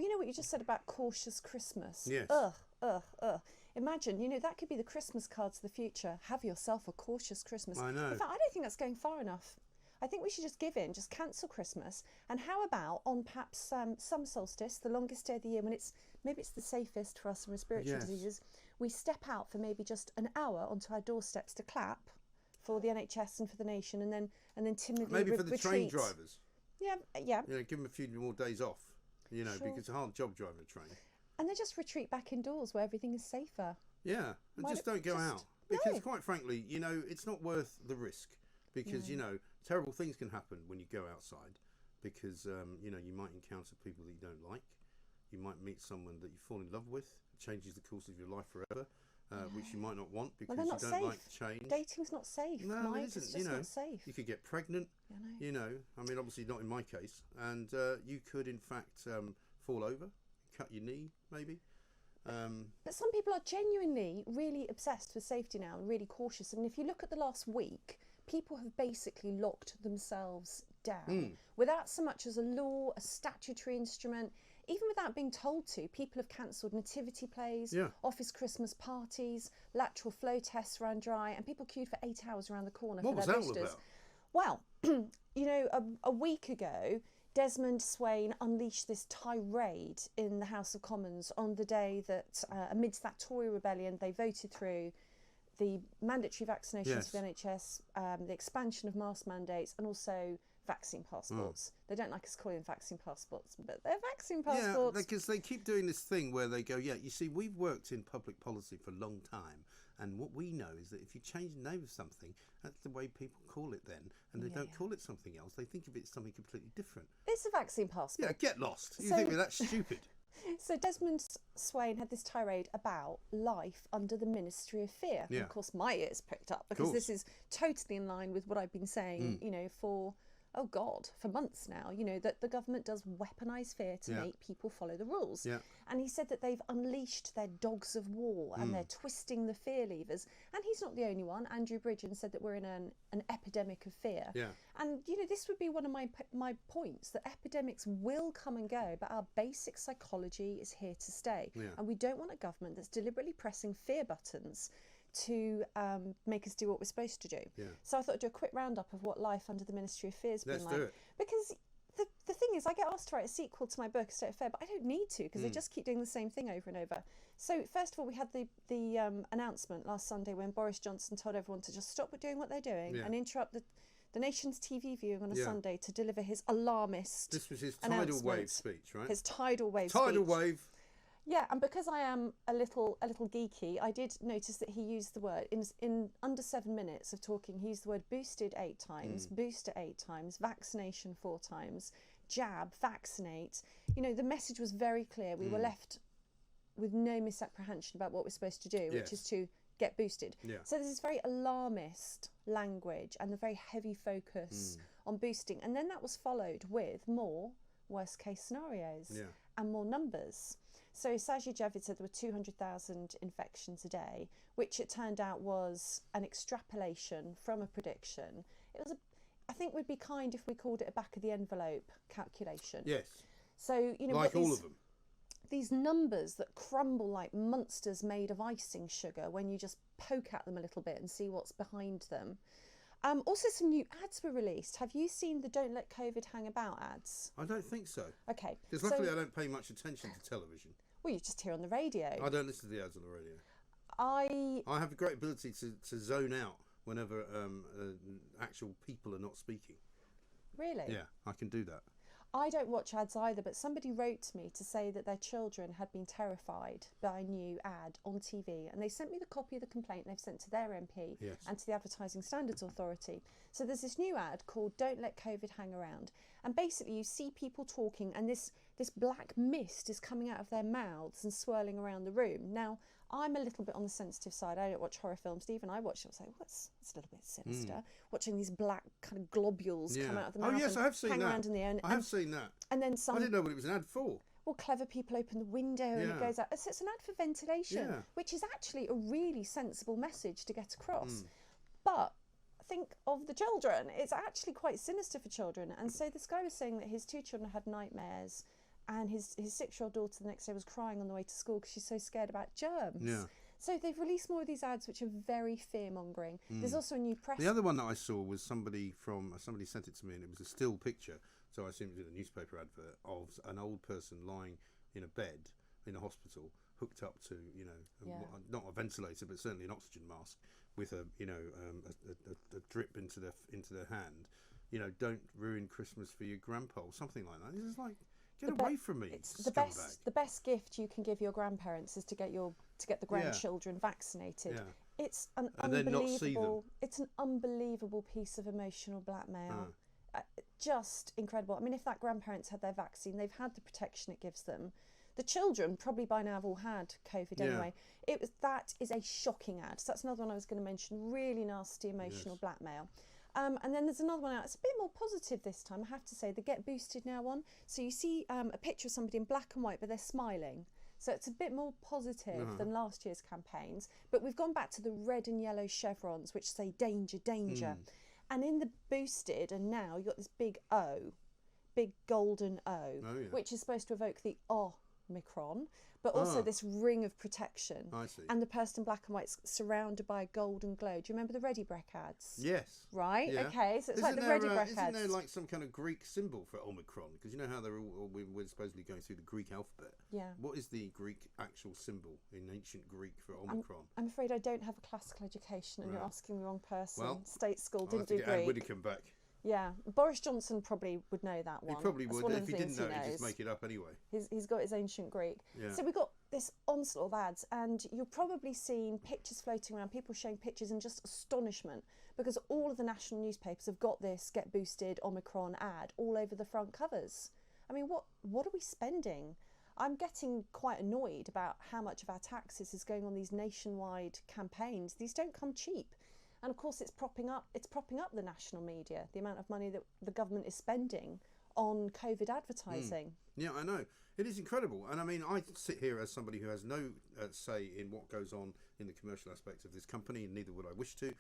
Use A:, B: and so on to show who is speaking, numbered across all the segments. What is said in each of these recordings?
A: you know what you just said about cautious Christmas?
B: Yes.
A: Ugh. Imagine, you know, that could be the Christmas cards of the future. Have yourself a cautious Christmas.
B: I know.
A: In fact, I don't think that's going far enough. I think we should just give in, just cancel Christmas. And how about on perhaps some solstice, the longest day of the year, when maybe it's the safest for us in respiratory diseases, we step out for maybe just an hour onto our doorsteps to clap for the NHS and for the nation, and then timidly
B: maybe for the
A: retreat.
B: train drivers.
A: Yeah.
B: You know, give them a few more days off. You know,
A: Sure.
B: because it's a hard job driving a train.
A: And then just retreat back indoors where everything is safer.
B: Yeah, and just don't go out. Because quite frankly, you know, it's not worth the risk. Because, you know, terrible things can happen when you go outside. Because, you know, you might encounter people that you don't like. You might meet someone that you fall in love with. It changes the course of your life forever. Which you might not want because you don't like change.
A: Dating's not safe.
B: No,
A: Mike.
B: it isn't.
A: It's just not safe.
B: You could get pregnant.
A: I know.
B: You know, I mean, obviously not in my case. And you could, in fact, fall over, cut your knee, maybe.
A: But some people are genuinely really obsessed with safety now and really cautious. And if you look at the last week, people have basically locked themselves down without so much as a law, a statutory instrument, even without being told to. People have cancelled nativity plays, office Christmas parties, lateral flow tests ran dry, and people queued for 8 hours around the corner for their boosters. Well, you know, a week ago, Desmond Swayne unleashed this tirade in the House of Commons on the day that, amidst that Tory rebellion, they voted through the mandatory vaccinations for the NHS, the expansion of mask mandates, and also vaccine passports. They don't like us calling them vaccine passports, but they're vaccine passports.
B: Yeah, because they keep doing this thing where they go, you see, we've worked in public policy for a long time, and what we know is that if you change the name of something, that's the way people call it then, and they don't call it something else. They think of it as something completely different.
A: It's a vaccine passport.
B: Yeah, get lost. You think that's stupid.
A: So Desmond Swayne had this tirade about life under the Ministry of Fear.
B: Yeah.
A: And of course, my ears pricked up because this is totally in line with what I've been saying, you know, for months now, you know, that the government does weaponise fear to make people follow the rules. Yeah. And he said that they've unleashed their dogs of war and they're twisting the fear levers. And he's not the only one. Andrew Bridgen said that we're in an epidemic of fear. Yeah. And, you know, this would be one of my points, that epidemics will come and go, but our basic psychology is here to stay. Yeah. And we don't want a government that's deliberately pressing fear buttons to make us do what we're supposed to do. Yeah. So I thought I'd do a quick roundup of what life under the Ministry of Fear has been like. Let's do it. Because the thing is, I get asked to write a sequel to my book, A State of Fear, but I don't need to because they just keep doing the same thing over and over. So first of all, we had the announcement last Sunday when Boris Johnson told everyone to just stop doing what they're doing and interrupt the nation's TV viewing on a Sunday to deliver his alarmist
B: This was his tidal wave speech, right?
A: His tidal wave
B: Tidal wave.
A: Yeah, and because I am a little geeky, I did notice that he used the word in under 7 minutes of talking. He used the word boosted 8 times, booster 8 times, vaccination 4 times, jab, vaccinate. You know, the message was very clear. We were left with no misapprehension about what we're supposed to do, which is to get boosted. Yeah. So there's this very alarmist language and the very heavy focus on boosting, and then that was followed with more worst case scenarios and more numbers. So Sajid Javid said there were 200,000 infections a day, which it turned out was an extrapolation from a prediction. It was I think we'd be kind if we called it a back of the envelope calculation.
B: Yes.
A: So, you know,
B: like all of them.
A: These numbers that crumble like monsters made of icing sugar when you just poke at them a little bit and see what's behind them. Also, some new ads were released. Have you seen the Don't Let COVID Hang About ads?
B: I don't think so.
A: Okay.
B: Because luckily I don't pay much attention to television.
A: Well, you just hear on the radio.
B: I don't listen to the ads on the radio.
A: I
B: have a great ability to zone out whenever actual people are not speaking.
A: Really?
B: Yeah, I can do that.
A: I don't watch ads either, but somebody wrote to me to say that their children had been terrified by a new ad on TV, and they sent me the copy of the complaint they've sent to their MP and to the Advertising Standards Authority. So there's this new ad called Don't Let COVID Hang Around, and basically you see people talking and this black mist is coming out of their mouths and swirling around the room. Now, I'm a little bit on the sensitive side. I don't watch horror films. Stephen, I watch it. I was like, well, that's a little bit sinister. Watching these black kind of globules come out of the mouth.
B: Oh yes, I have seen
A: hang
B: that.
A: Around in the air.
B: I have seen that.
A: And then some.
B: I didn't know what it was an ad for.
A: Well, clever people open the window and it goes out. So it's an ad for ventilation, which is actually a really sensible message to get across. But think of the children. It's actually quite sinister for children. And so this guy was saying that his 2 children had nightmares and his 6-year-old daughter the next day was crying on the way to school because she's so scared about germs.
B: Yeah.
A: So they've released more of these ads which are very fear-mongering. There's also a new press...
B: The other one that I saw was somebody sent it to me, and it was a still picture, so I assume it was a newspaper advert, of an old person lying in a bed in a hospital, hooked up to, not a ventilator, but certainly an oxygen mask, with a drip into their hand. Don't ruin Christmas for your grandpa, or something like that. It's just like, get away from me, scumbag.
A: The best gift you can give your grandparents is to get the grandchildren vaccinated. Yeah. It's an unbelievable piece of emotional blackmail. Just incredible. I mean, if that grandparents had their vaccine, they've had the protection it gives them. The children probably by now have all had COVID anyway. That is a shocking ad. So that's another one I was going to mention. Really nasty emotional blackmail. And then there's another one out. It's a bit more positive this time, I have to say. The Get Boosted Now one. So you see a picture of somebody in black and white, but they're smiling. So it's a bit more positive than last year's campaigns. But we've gone back to the red and yellow chevrons, which say danger, danger. And in the boosted, and now you've got this big O, big golden O, which is supposed to evoke the Omicron, but also this ring of protection.
B: I see.
A: And the person in black and white surrounded by a golden glow. Do you remember the Ready Brek ads?
B: Yes.
A: Right?
B: Yeah.
A: Okay, so it's like the Ready Brek ads.
B: Isn't there like some kind of Greek symbol for Omicron? Because you know how we're supposedly going through the Greek alphabet.
A: Yeah.
B: What is the Greek actual symbol in ancient Greek for Omicron?
A: I'm afraid I don't have a classical education, and you're asking the wrong person.
B: Well,
A: State school
B: I'll
A: didn't do
B: have to get Anne
A: Greek.
B: Whittaker back.
A: Yeah, Boris Johnson probably would know that one.
B: He probably
A: That's
B: would.
A: one of
B: If
A: the
B: he didn't
A: things
B: know,
A: he
B: he'd
A: knows.
B: just make it up anyway.
A: He's got his ancient Greek.
B: Yeah.
A: So we've got this onslaught of ads, and you've probably seen pictures floating around, people showing pictures in just astonishment, because all of the national newspapers have got this Get Boosted Omicron ad all over the front covers. I mean, what are we spending? I'm getting quite annoyed about how much of our taxes is going on these nationwide campaigns. These don't come cheap. And of course, it's propping up the national media, the amount of money that the government is spending on COVID advertising.
B: Yeah, I know. It is incredible. And I mean, I sit here as somebody who has no say in what goes on in the commercial aspects of this company, and neither would I wish to.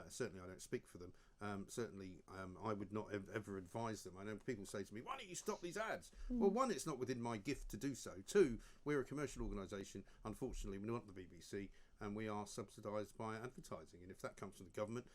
B: Certainly, I don't speak for them. I would not ever advise them. I know people say to me, why don't you stop these ads? Well, one, it's not within my gift to do so. Two, we're a commercial organisation. Unfortunately, we're not the BBC, and we are subsidised by advertising. And if that comes from the government,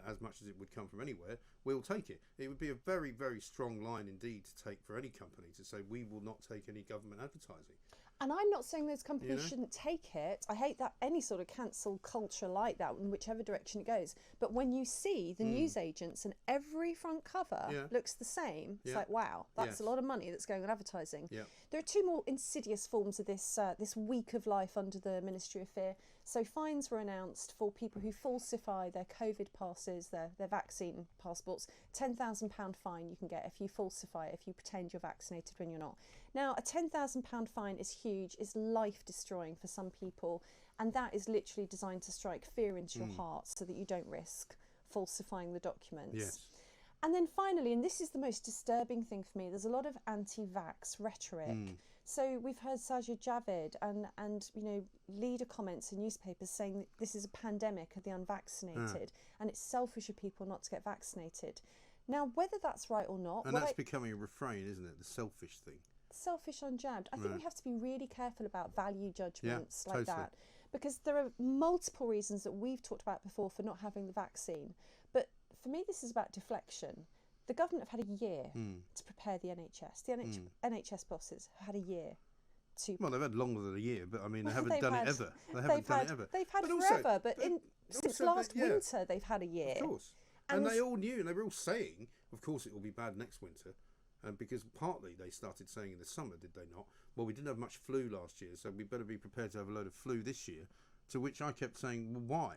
B: as much as it would come from anywhere, we'll take it. It would be a very, very strong line indeed to take for any company to say we will not take any government advertising.
A: And I'm not saying those companies shouldn't take it. I hate that any sort of cancel culture like that, in whichever direction it goes. But when you see the news agents and every front cover looks the same, it's like, wow, that's a lot of money that's going on advertising. Yeah. There are two more insidious forms of this this week of life under the Ministry of Fear. So fines were announced for people who falsify their COVID passes, their vaccine passports. £10,000 fine you can get if you falsify it, if you pretend you're vaccinated when you're not. Now, a £10,000 fine is huge, is life-destroying for some people, and that is literally designed to strike fear into your heart so that you don't risk falsifying the documents. Yes. And then finally, and this is the most disturbing thing for me, there's a lot of anti-vax rhetoric. So we've heard Sajid Javid and leader comments in newspapers saying that this is a pandemic of the unvaccinated and it's selfish of people not to get vaccinated. Now, whether that's right or not...
B: And that's becoming a refrain, isn't it? The selfish thing.
A: Selfish unjabbed. I think we have to be really careful about value judgments like that, because there are multiple reasons that we've talked about before for not having the vaccine. But for me, this is about deflection. The government have had a year to prepare the NHS. The NHS bosses have had a year to...
B: Well, they've had longer than a year, but I mean, they haven't done it ever. They haven't done it ever.
A: They've had forever, but since last winter, they've had a year.
B: Of course. And they all knew, and they were all saying, of course it will be bad next winter. Because partly they started saying in the summer, did they not? Well, we didn't have much flu last year, so we better be prepared to have a load of flu this year. To which I kept saying, well, why?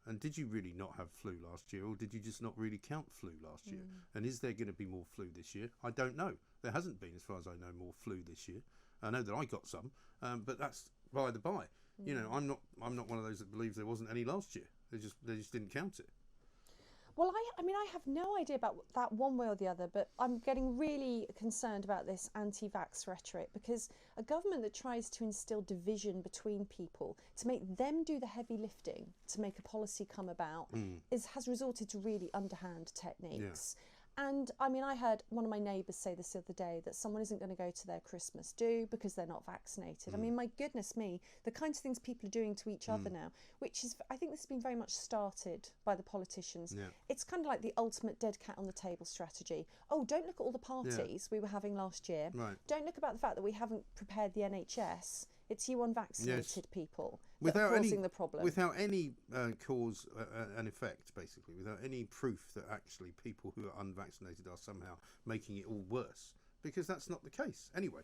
B: And did you really not have flu last year, or did you just not really count flu last year? And is there going to be more flu this year? I don't know. There hasn't been, as far as I know, more flu this year. I know that I got some, but that's by the by. You know, I'm not one of those that believes there wasn't any last year. They just didn't count it.
A: Well, I mean, I have no idea about that one way or the other, but I'm getting really concerned about this anti-vax rhetoric, because a government that tries to instill division between people, to make them do the heavy lifting, to make a policy come about, has resorted to really underhand techniques. And I mean, I heard one of my neighbours say this the other day, that someone isn't going to go to their Christmas do because they're not vaccinated. I mean, my goodness me, the kinds of things people are doing to each other now, which is, I think this has been very much started by the politicians. Yeah. It's kind of like the ultimate dead cat on the table strategy. Oh, don't look at all the parties we were having last year. Right. Don't look about the fact that we haven't prepared the NHS. It's you unvaccinated people that are causing the problem.
B: Without any cause and effect, basically, without any proof that actually people who are unvaccinated are somehow making it all worse, because that's not the case. Anyway,